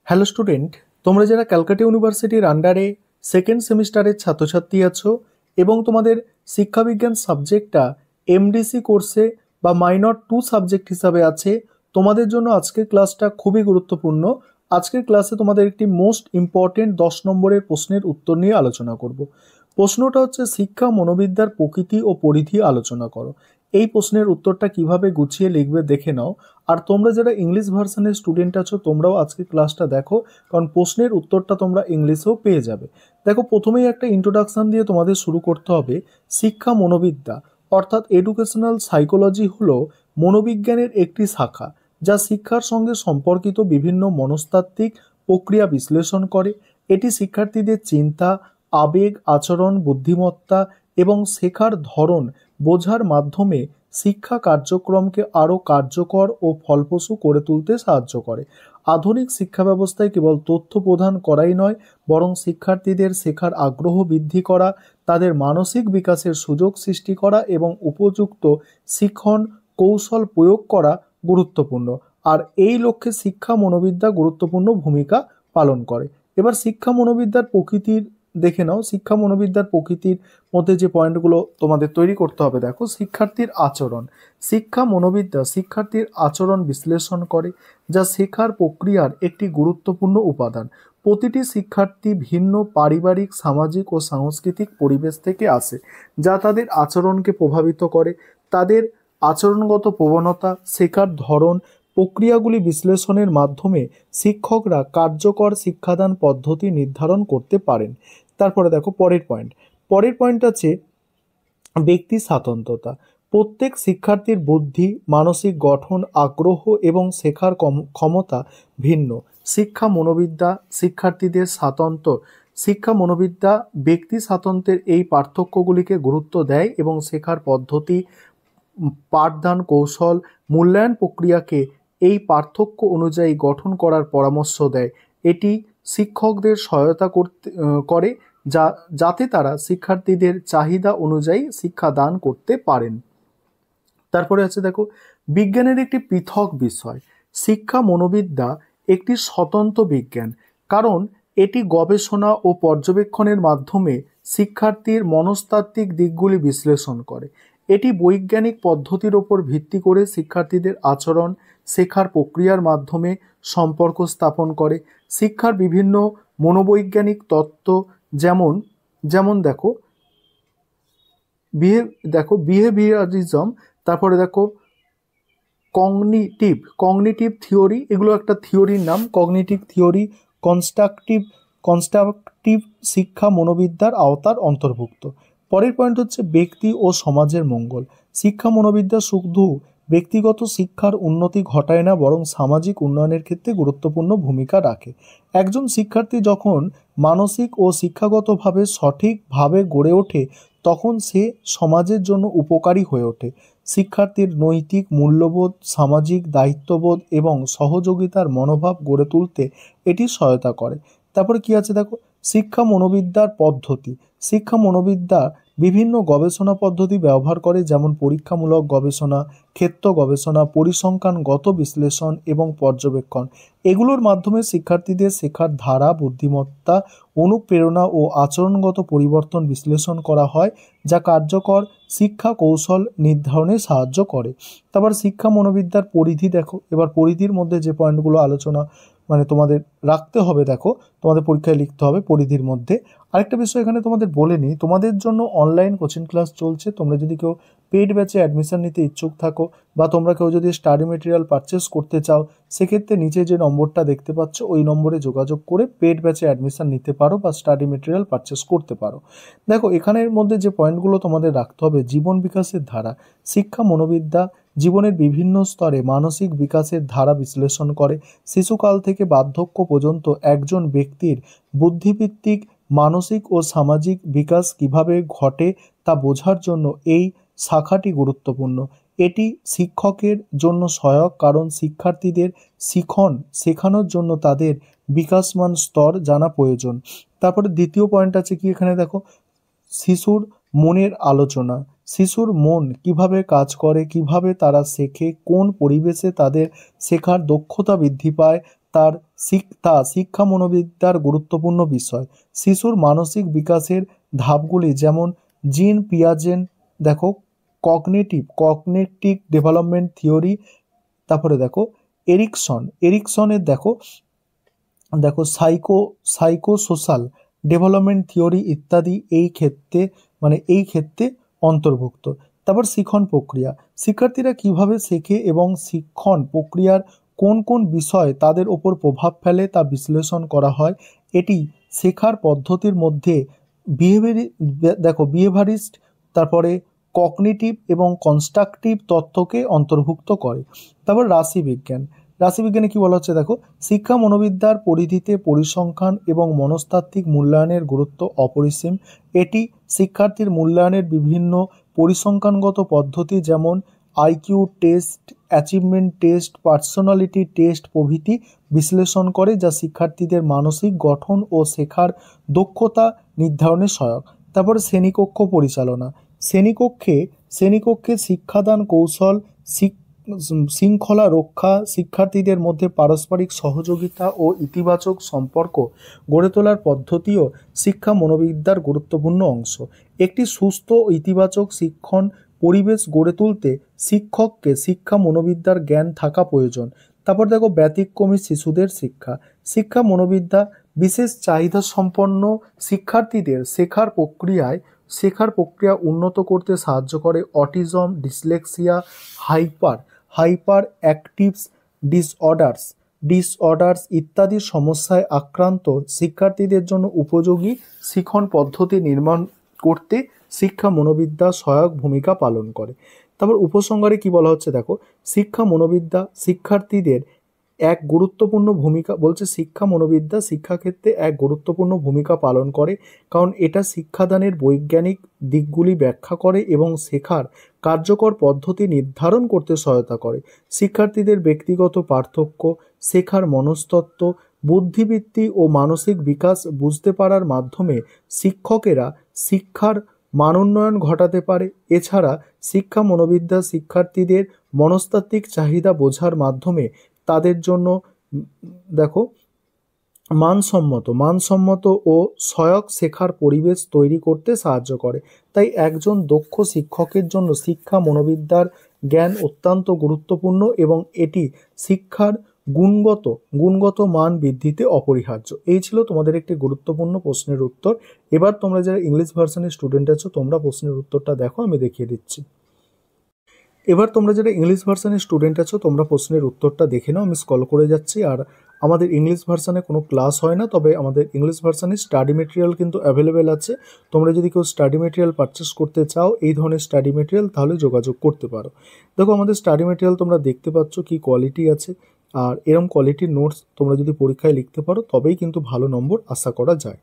Hello student, তোমরা যারা ক্যালকাটা ইউনিভার্সিটির আন্ডারে সেকেন্ড সেমিস্টারের ছাত্রছাত্রী আছো এবং তোমাদের শিক্ষাবিজ্ঞান সাবজেক্টটা এমডিসি কোর্সে বা মাইনর 2 সাবজেক্ট হিসাবে আছে, তোমাদের জন্য আজকের ক্লাসটা খুবই গুরুত্বপূর্ণ। আজকের ক্লাসে তোমাদের একটি মোস্ট ইম্পর্টেন্ট 10 নম্বরের প্রশ্নের উত্তর নিয়ে আলোচনা করব। প্রশ্নটা হচ্ছে শিক্ষা মনোবিদ্যার প্রকৃতি ও পরিধি আলোচনা করো। এই প্রশ্নের উত্তরটা কিভাবে গুছিয়ে লিখবে দেখে নাও। আর তোমরা যারা ইংলিশ ভার্সনের স্টুডেন্ট আছো তোমরাও আজকে ক্লাসটা দেখো, কারণ প্রশ্নের উত্তরটা তোমরা ইংলিশেও পেয়ে যাবে। দেখো, প্রথমেই একটা ইন্ট্রোডাকশন দিয়ে তোমাদের শুরু করতে হবে। শিক্ষা মনোবিদ্যা অর্থাৎ এডুকেশনাল সাইকোলজি হলো মনোবিজ্ঞানের একটি শাখা, যা শিক্ষার সঙ্গে সম্পর্কিত বিভিন্ন মনস্তাত্ত্বিক প্রক্রিয়া বিশ্লেষণ করে। এটি শিক্ষার্থীদের চিন্তা, আবেগ, আচরণ, বুদ্ধিমত্তা এবং শেখার ধরন বোঝার মাধ্যমে শিক্ষা কার্যক্রমকে আরও কার্যকর ও ফলপ্রসূ করে তুলতে সাহায্য করে। আধুনিক শিক্ষা ব্যবস্থায় কেবল তথ্য প্রদান করাই নয়, বরং শিক্ষার্থীদের শেখার আগ্রহ বৃদ্ধি করা, তাদের মানসিক বিকাশের সুযোগ সৃষ্টি করা এবং উপযুক্ত শিক্ষণ কৌশল প্রয়োগ করা গুরুত্বপূর্ণ। আর এই লক্ষ্যে শিক্ষা মনোবিদ্যা গুরুত্বপূর্ণ ভূমিকা পালন করে। এবার শিক্ষা মনোবিদ্যার প্রকৃতির দেখে নাও। শিক্ষা মনোবিদ্যার প্রকৃতির মধ্যে যে পয়েন্টগুলো তোমাদের তৈরি করতে হবে, দেখো, শিক্ষার্থীর আচরণ। শিক্ষা মনোবিদ্যা শিক্ষার্থীর আচরণ বিশ্লেষণ করে, যা শেখার প্রক্রিয়ার একটি গুরুত্বপূর্ণ উপাদান। প্রতিটি শিক্ষার্থী ভিন্ন পারিবারিক, সামাজিক ও সাংস্কৃতিক পরিবেশ থেকে আসে, যা তাদের আচরণকে প্রভাবিত করে। তাদের আচরণগত প্রবণতা, শেখার ধরন, প্রক্রিয়াগুলি বিশ্লেষণের মাধ্যমে শিক্ষকরা কার্যকর শিক্ষাদান পদ্ধতি নির্ধারণ করতে পারেন। তারপরে দেখো পরের পয়েন্ট আছে ব্যক্তি স্বাতন্ত্রতা। প্রত্যেক শিক্ষার্থীর বুদ্ধি, মানসিক গঠন, আগ্রহ এবং শেখার ক্ষমতা ভিন্ন। শিক্ষা মনোবিদ্যা শিক্ষার্থীদের স্বাতন্ত্র শিক্ষা মনোবিদ্যা ব্যক্তি স্বাতন্ত্র্যের এই পার্থক্যগুলিকে গুরুত্ব দেয় এবং শেখার পদ্ধতি, পাঠদান কৌশল, মূল্যায়ন প্রক্রিয়াকে এই পার্থক্য অনুযায়ী গঠন করার পরামর্শ দেয়। এটি শিক্ষকদের সহায়তা করে যাতে তারা শিক্ষার্থীদের চাহিদা অনুযায়ী শিক্ষা দান করতে পারেন। তারপরে আছে দেখো, বিজ্ঞানের একটি পৃথক বিষয়। শিক্ষা মনোবিদ্যা একটি স্বতন্ত্র বিজ্ঞান, কারণ এটি গবেষণা ও পর্যবেক্ষণের মাধ্যমে শিক্ষার্থীর মনস্তাত্ত্বিক দিকগুলি বিশ্লেষণ করে। এটি বৈজ্ঞানিক পদ্ধতির ওপর ভিত্তি করে শিক্ষার্থীদের আচরণ, শেখার প্রক্রিয়ার মাধ্যমে সম্পর্ক স্থাপন করে। শিক্ষার বিভিন্ন মনোবৈজ্ঞানিক তত্ত্ব যেমন যেমন দেখো বিহেভিয়ারিজম, তারপরে দেখো কগনিটিভ থিওরি, এগুলো একটা থিওরির নাম। কগনিটিভ থিওরি, কনস্ট্রাকটিভ শিক্ষা মনোবিদ্যার আওতার অন্তর্ভুক্ত। পরের পয়েন্ট হচ্ছে ব্যক্তি ও সমাজের মঙ্গল। শিক্ষা মনোবিদ্যা শুধু ব্যক্তিগত শিক্ষার উন্নতি ঘটায় না, বরং সামাজিক উন্নয়নের ক্ষেত্রে গুরুত্বপূর্ণ ভূমিকা রাখে। একজন শিক্ষার্থী যখন মানসিক ও শিক্ষাগতভাবে সঠিকভাবে গড়ে ওঠে, তখন সে সমাজের জন্য উপকারী হয়ে ওঠে। শিক্ষার্থীর নৈতিক মূল্যবোধ, সামাজিক দায়িত্ববোধ এবং সহযোগিতার মনোভাব গড়ে তুলতে এটি সহায়তা করে। তারপরে কি আছে দেখো, শিক্ষা মনোবিদ্যার পদ্ধতি। শিক্ষা মনোবিদ্যা বিভিন্ন গবেষণা পদ্ধতি ব্যবহার করে, যেমন পরীক্ষামূলক গবেষণা, ক্ষেত্র গবেষণা, পরিসংখ্যানগত বিশ্লেষণ এবং পর্যবেক্ষণ। এগুলোর মাধ্যমে শিক্ষার্থীদের শেখার ধারা, বুদ্ধিমত্তা, অনুপ্রেরণা ও আচরণগত পরিবর্তন বিশ্লেষণ করা হয়, যা কার্যকর শিক্ষা কৌশল নির্ধারণে সাহায্য করে। তারপর শিক্ষা মনোবিদ্যার পরিধি দেখো। এবার পরিধির মধ্যে যে পয়েন্টগুলো আলোচনা তোমাদের রাখতে হবে, দেখো, তোমাদের পরীক্ষায় লিখতে হবে পরিধির মধ্যে। আরেকটা বিষয় এখানে তোমাদের বলে নিই, তোমাদের জন্য অনলাইন কোচিং ক্লাস চলছে। তোমরা যদি কেউ পেইড ব্যাচে অ্যাডমিশন নিতে ইচ্ছুক থাকো, বা তোমরা কেউ যদি স্টাডি মেটেরিয়াল পারচেস করতে চাও, সেক্ষেত্রে নিচে যে নম্বরটা দেখতে পাচ্ছ ওই নম্বরে যোগাযোগ করে পেইড ব্যাচে অ্যাডমিশন নিতে পারো বা স্টাডি মেটেরিয়াল পারচেস করতে পারো। দেখো, এখানের মধ্যে যে পয়েন্টগুলো তোমাদের রাখতে হবে, জীবন বিকাশের ধারা। শিক্ষা মনোবিদ্যা জীবনের বিভিন্ন স্তরে মানসিক বিকাশের ধারা বিশ্লেষণ করে। শিশুকাল থেকে বার্ধক্য পর্যন্ত একজন ব্যক্তির বুদ্ধিভিত্তিক, মানসিক ও সামাজিক বিকাশ কিভাবে ঘটে তা বোঝার জন্য এই শাখাটি গুরুত্বপূর্ণ। এটি শিক্ষকের জন্য সহায়ক, কারণ শিক্ষার্থীদের শেখানোর জন্য তাদের বিকাশমান স্তর জানা প্রয়োজন। তারপরে দ্বিতীয় পয়েন্ট আছে কি এখানে দেখো, শিশুর মনের আলোচনা। শিশুর মন কিভাবে কাজ করে, কিভাবে তারা শেখে, কোন পরিবেশে তাদের শেখার দক্ষতা বৃদ্ধি পায়, শিক্ষা মনোবিদ্যার গুরুত্বপূর্ণ বিষয়। শিশুর মানসিক বিকাশের ধাপগুলি যেমন জিন পিয়াজেন, দেখো কগনিটিভ ডেভেলপমেন্ট থিওরি, তারপরে দেখো এরিকসনের দেখো সাইকোসোশ্যাল ডেভেলপমেন্ট থিওরি ইত্যাদি এই ক্ষেত্রে অন্তর্ভুক্ত। তারপর শিক্ষণ প্রক্রিয়া, শিক্ষার্থীরা কিভাবে শেখে এবং শিক্ষণ প্রক্রিয়ার কোন কোন বিষয় তাদের ওপর প্রভাব ফেলে তা বিশ্লেষণ করা হয়। এটি শেখার পদ্ধতির মধ্যে বিহেভিয়ারিস্ট, তারপরে কগনিটিভ এবং কনস্ট্রাকটিভ তথ্যকে অন্তর্ভুক্ত করে। তারপর রাশিবিজ্ঞানে কি বলা হচ্ছে দেখো, শিক্ষা মনোবিদ্যার পরিধিতে পরিসংখ্যান এবং মনস্তাত্ত্বিক মূল্যায়নের গুরুত্ব অপরিসীম। এটি শিক্ষার্থীর মূল্যায়নের বিভিন্ন পরিসংখ্যানগত পদ্ধতি যেমন IQ test, achievement test, personality test প্রভৃতি বিশ্লেষণ করে, যা শিক্ষার্থীদের মানসিক গঠন ও শেখার দক্ষতা নির্ধারণে সহায়ক। তারপরে শ্রেণীকক্ষ পরিচালনা, শ্রেণীকক্ষে শিক্ষাদান কৌশল, শৃঙ্খলা রক্ষা, শিক্ষার্থীদের মধ্যে পারস্পরিক সহযোগিতা ও ইতিবাচক সম্পর্ক গড়ে তোলার পদ্ধতিও শিক্ষা মনোবিদ্যার গুরুত্বপূর্ণ অংশ। একটি সুস্থ ও ইতিবাচক শিক্ষণ পরিবেশ গড়ে তুলতে শিক্ষককে শিক্ষা মনোবিদ্যার জ্ঞান থাকা প্রয়োজন। তারপর দেখো ব্যতিক্রমী শিশুদের শিক্ষা মনোবিদ্যা বিশেষ চাহিদা সম্পন্ন শিক্ষার্থীদের শেখার প্রক্রিয়া উন্নত করতে সাহায্য করে। Autism, dyslexia, hyper active disorders ইত্যাদি সমস্যায় আক্রান্ত শিক্ষার্থীদের জন্য উপযোগী শিক্ষণ পদ্ধতি নির্মাণ করতে শিক্ষা মনোবিদ্যা সহায়ক ভূমিকা পালন করে। তারপর উপসংহারে কি বলা হচ্ছে দেখো, শিক্ষা মনোবিদ্যা শিক্ষার্থীদের এক গুরুত্বপূর্ণ ভূমিকা শিক্ষা মনোবিদ্যা শিক্ষাক্ষেত্রে এক গুরুত্বপূর্ণ ভূমিকা পালন করে, কারণ এটা শিক্ষাদানের বৈজ্ঞানিক দিকগুলি ব্যাখ্যা করে এবং শেখার কার্যকর পদ্ধতি নির্ধারণ করতে সহায়তা করে। শিক্ষার্থীদের ব্যক্তিগত পার্থক্য, শেখার মনস্তত্ত্ব, বুদ্ধিবৃত্তি ও মানসিক বিকাশ বুঝতে পারার মাধ্যমে শিক্ষকেরা শিক্ষার মানোন্নয়ন ঘটাতে পারে। এছাড়া শিক্ষা মনোবিদ্যা শিক্ষার্থীদের মনস্তাত্ত্বিক চাহিদা বোঝার মাধ্যমে তাদের জন্য মানসম্মত ও সহায়ক শেখার পরিবেশ তৈরি করতে সাহায্য করে। তাই একজন দক্ষ শিক্ষকের জন্য শিক্ষা মনোবিদ্যার জ্ঞান অত্যন্ত গুরুত্বপূর্ণ এবং এটি শিক্ষার গুণগত মান বৃদ্ধিতে অপরিহার্য। এই ছিল তোমাদের একটি গুরুত্বপূর্ণ প্রশ্নের উত্তর। এবার তোমরা যারা ইংলিশ ভার্সনের স্টুডেন্ট আছো তোমরা প্রশ্নের উত্তরটা দেখো, আমি দেখিয়ে দিচ্ছি। এবার তোমরা যারা ইংলিশ ভার্সনের স্টুডেন্ট আছো তোমরা প্রশ্নের উত্তরটা দেখে নাও, আমি স্ক্রল করে যাচ্ছি। আর আমাদের ইংলিশ ভার্সনে কোনো ক্লাস হয় না, তবে আমাদের ইংলিশ ভার্সনে স্টাডি মেটেরিয়াল কিন্তু অ্যাভেলেবেল আছে। তোমরা যদি কেউ স্টাডি মেটেরিয়াল পারচেস করতে চাও এই ধরনের স্টাডি মেটেরিয়াল, তাহলে যোগাযোগ করতে পারো। দেখো আমাদের স্টাডি মেটেরিয়াল তোমরা দেখতে পাচ্ছ কি কোয়ালিটি আছে, আর এরকম কোয়ালিটির নোটস তোমরা যদি পরীক্ষায় লিখতে পারো তবেই কিন্তু ভালো নম্বর আশা করা যায়।